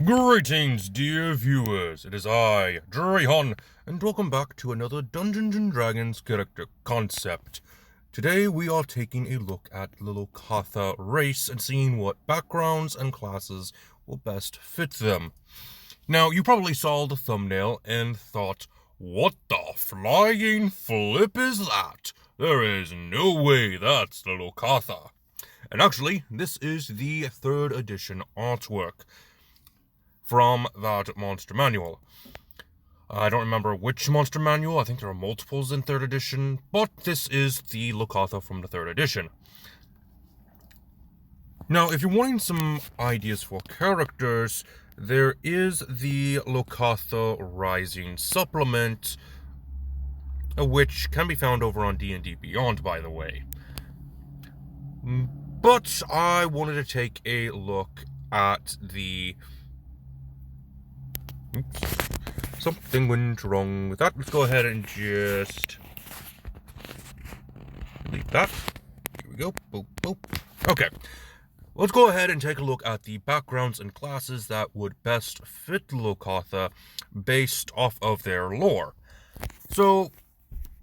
Greetings, dear viewers. It is I, Drayhon, and welcome back to another Dungeons & Dragons Character Concept. Today we are taking a look at the Locathah race and seeing what backgrounds and classes will best fit them. Now, you probably saw the thumbnail and thought, what the flying flip is that? There is no way that's the Locathah. And actually, this is the 3rd edition artwork from that monster manual. I don't remember which monster manual, I think there are multiples in 3rd edition, but this is the Locathah from the 3rd edition. Now, if you're wanting some ideas for characters, there is the Locathah Rising supplement, which can be found over on D&D Beyond, by the way. But I wanted to take a look at the... Oops. Something went wrong with that. Let's go ahead and just delete that. Here we go. Boop, boop. Okay. Let's go ahead and take a look at the backgrounds and classes that would best fit Locathah based off of their lore. So,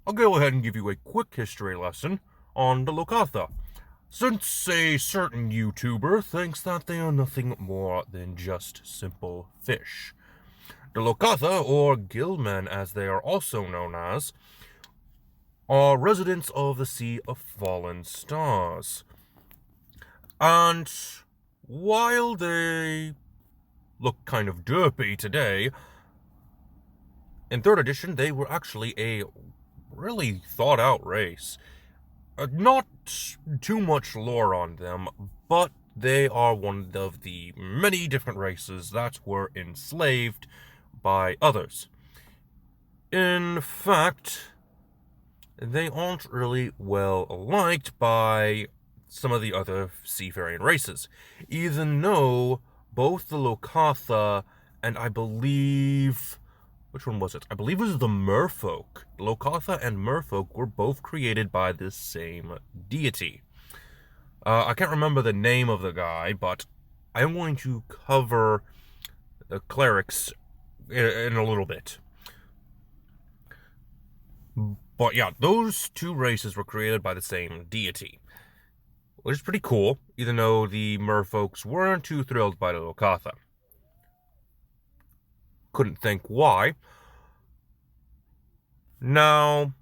I'll go ahead and give you a quick history lesson on the Locathah, since a certain YouTuber thinks that they are nothing more than just simple fish. The Locathah, or Gill-man as they are also known as, are residents of the Sea of Fallen Stars. And while they look kind of derpy today, in 3rd edition they were actually a really thought-out race. Not too much lore on them, but they are one of the many different races that were enslaved by others. In fact, they aren't really well liked by some of the other seafaring races, even though both the Locathah and I believe... which one was it? I believe it was the merfolk. Locathah and merfolk were both created by the same deity. I can't remember the name of the guy, but I'm going to cover the clerics in a little bit. But yeah, those two races were created by the same deity, which is pretty cool, even though the merfolks weren't too thrilled by the Locathah. Couldn't think why. Now,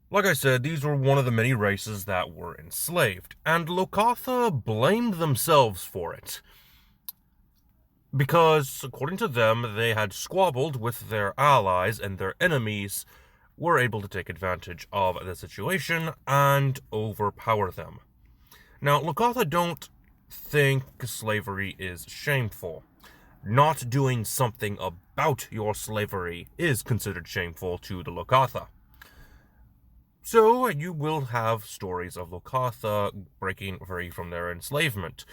like I said, these were one of the many races that were enslaved, and Locathah blamed themselves for it, because, according to them, they had squabbled with their allies, and their enemies were able to take advantage of the situation and overpower them. Now, Locathah don't think slavery is shameful. Not doing something about your slavery is considered shameful to the Locathah. So, you will have stories of Locathah breaking free from their enslavement.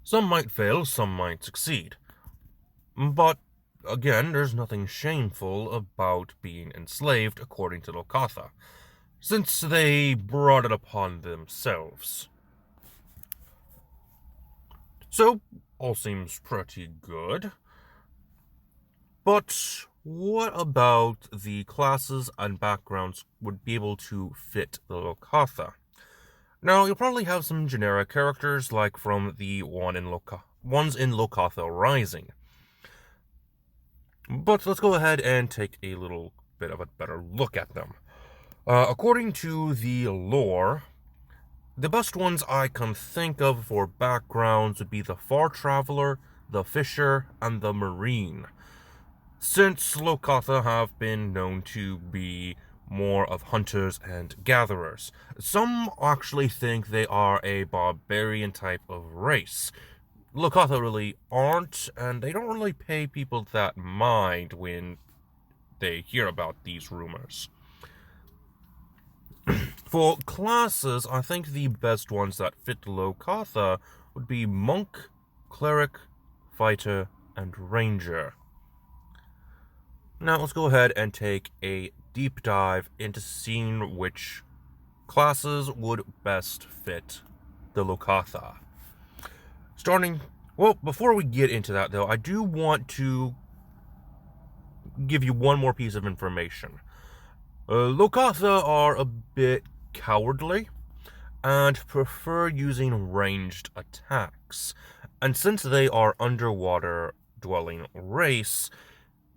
Some might fail, some might succeed. But, again, there's nothing shameful about being enslaved, according to Locathah, since they brought it upon themselves. So, all seems pretty good. But what about the classes and backgrounds would be able to fit the Locathah? Now, you'll probably have some generic characters, like from the ones in Locathah Rising. But let's go ahead and take a little bit of a better look at them. According to the lore, the best ones I can think of for backgrounds would be the Far Traveler, the Fisher, and the Marine, since Locathah have been known to be more of hunters and gatherers. Some actually think they are a barbarian type of race. Locathah really aren't, and they don't really pay people that mind when they hear about these rumors. For classes, I think the best ones that fit Locathah would be Monk, Cleric, Fighter, and Ranger. Now let's go ahead and take a deep dive into seeing which classes would best fit the Locathah. Well, before we get into that, though, I do want to give you one more piece of information. Locathah are a bit cowardly and prefer using ranged attacks. And since they are underwater dwelling race,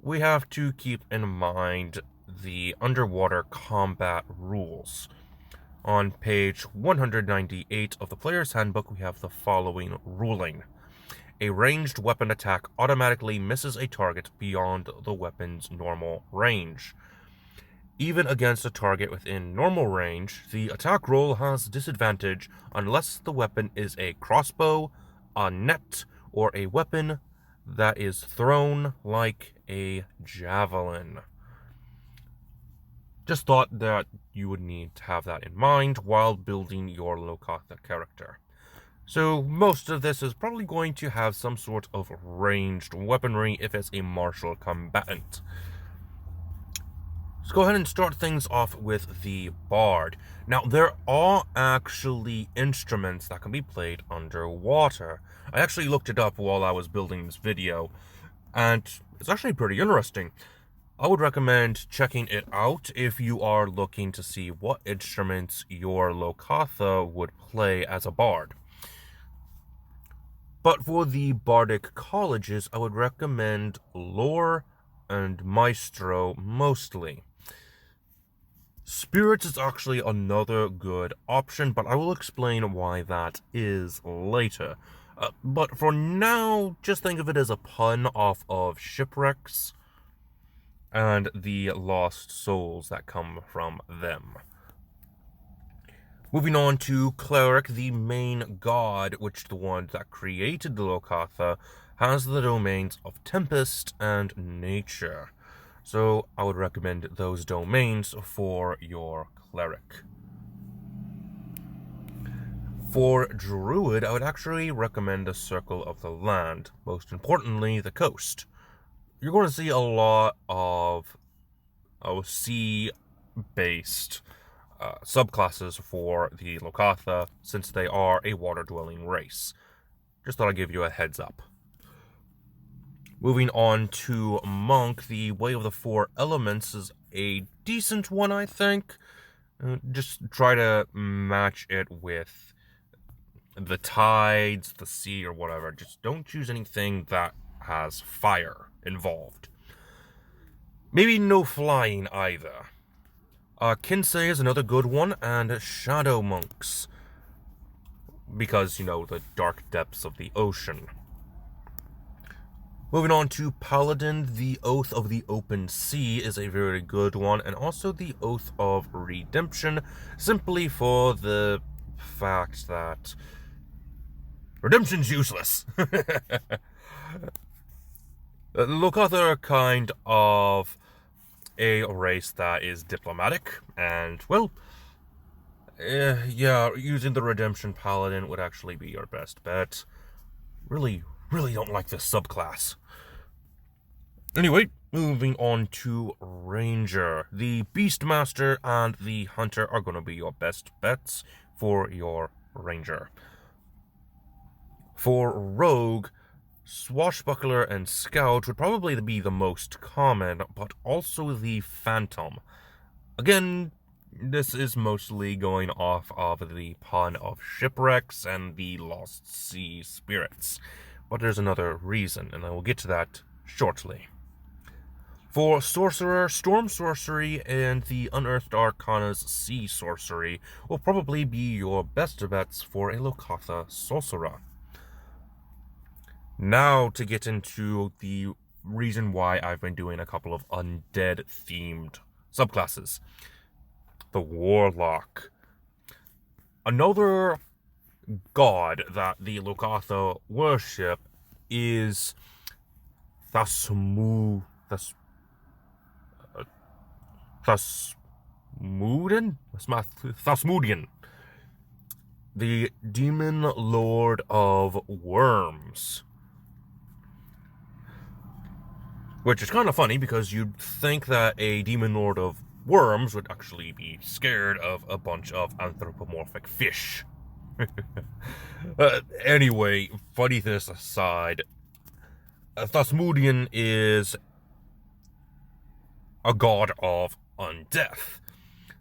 we have to keep in mind the underwater combat rules. On page 198 of the Player's Handbook, we have the following ruling. A ranged weapon attack automatically misses a target beyond the weapon's normal range. Even against a target within normal range, the attack roll has disadvantage unless the weapon is a crossbow, a net, or a weapon that is thrown like a javelin. Just thought that you would need to have that in mind while building your Locathah character. So most of this is probably going to have some sort of ranged weaponry if it's a martial combatant. Let's go ahead and start things off with the Bard. Now, there are actually instruments that can be played underwater. I actually looked it up while I was building this video, and it's actually pretty interesting. I would recommend checking it out if you are looking to see what instruments your Locathah would play as a bard. But for the bardic colleges, I would recommend Lore and Maestro mostly. Spirits is actually another good option, but I will explain why that is later. But for now, just think of it as a pun off of shipwrecks and the lost souls that come from them. Moving on to Cleric, the main god, which the one that created the Locathah, has the domains of Tempest and Nature. So I would recommend those domains for your Cleric. For Druid, I would actually recommend the Circle of the Land, most importantly, the coast. You're going to see a lot of sea-based subclasses for the Locathah, since they are a water-dwelling race. Just thought I'd give you a heads up. Moving on to Monk, the Way of the Four Elements is a decent one, I think. Just try to match it with the tides, the sea, or whatever. Just don't choose anything that has fire involved. Maybe no flying either. Kinsey is another good one, and Shadow Monks. Because, the dark depths of the ocean. Moving on to Paladin, the Oath of the Open Sea is a very good one, and also the Oath of Redemption, simply for the fact that redemption's useless. The Locathah are kind of a race that is diplomatic, and, using the Redemption Paladin would actually be your best bet. Really don't like this subclass. Anyway, moving on to Ranger. The Beastmaster and the Hunter are going to be your best bets for your Ranger. For Rogue, Swashbuckler and Scout would probably be the most common, but also the Phantom. Again, this is mostly going off of the pun of shipwrecks and the lost sea spirits. But there's another reason, and I will get to that shortly. For Sorcerer, Storm Sorcery and the Unearthed Arcana's Sea Sorcery will probably be your best bets for a Locathah Sorcerer. Now to get into the reason why I've been doing a couple of undead-themed subclasses. The Warlock. Another god that the Locathah worship is Thasmudian, the demon lord of worms. Which is kind of funny because you'd think that a demon lord of worms would actually be scared of a bunch of anthropomorphic fish. Anyway, funniness aside, Thasmudian is a god of undeath.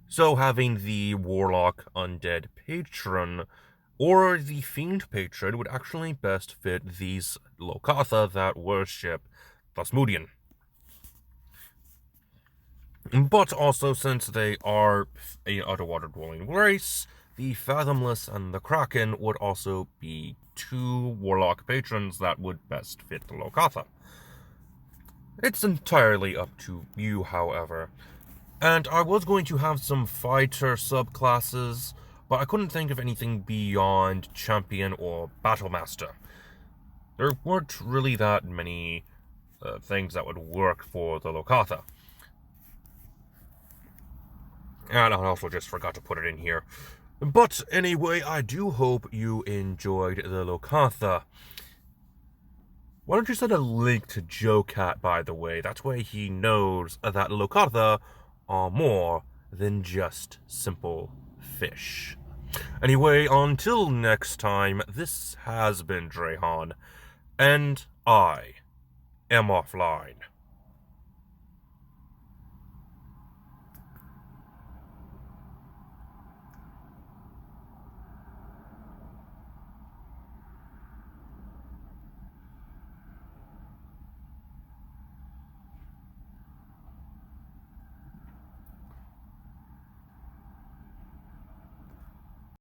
So having the Warlock undead patron or the Fiend patron would actually best fit these Locathah that worship Thasmudian. But also, since they are an underwater dwelling race, the Fathomless and the Kraken would also be two Warlock patrons that would best fit the Locathah. It's entirely up to you, however. And I was going to have some fighter subclasses, but I couldn't think of anything beyond Champion or Battlemaster. There weren't really that many things that would work for the Locathah. And I also just forgot to put it in here. But anyway, I do hope you enjoyed the Locathah. Why don't you send a link to Joe Cat, by the way? That way he knows that Locathah are more than just simple fish. Anyway, until next time, this has been Drehan, and I am offline.